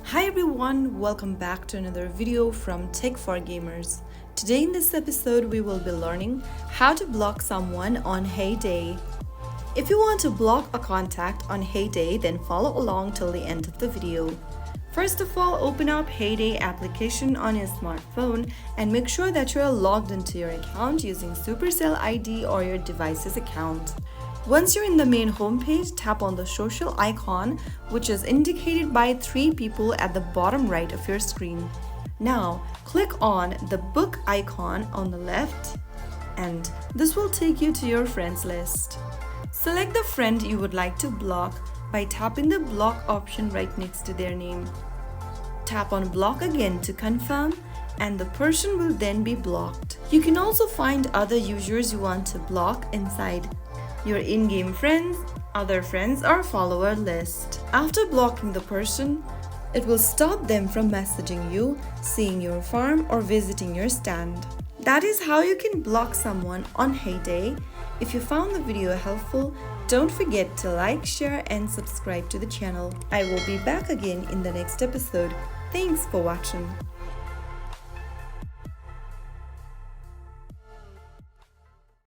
Hi everyone, welcome back to another video from Tech for Gamers. Today in this episode we will be learning how to block someone on Heyday. If you want to block a contact on Heyday, then follow along till the end of the video. First of all, open up Heyday application on your smartphone and make sure that you are logged into your account using Supercell ID or your device's account. Once you're in the main homepage, tap on the social icon, which is indicated by 3 people at the bottom right of your screen. Now, click on the book icon on the left, and this will take you to your friends list. Select the friend you would like to block by tapping the block option right next to their name. Tap on block again to confirm, and the person will then be blocked. You can also find other users you want to block inside your in-game friends, other friends, or follower list. After blocking the person, it will stop them from messaging you, seeing your farm, or visiting your stand. That is how you can block someone on Heyday. If you found the video helpful, don't forget to like, share, and subscribe to the channel. I will be back again in the next episode. Thanks for watching.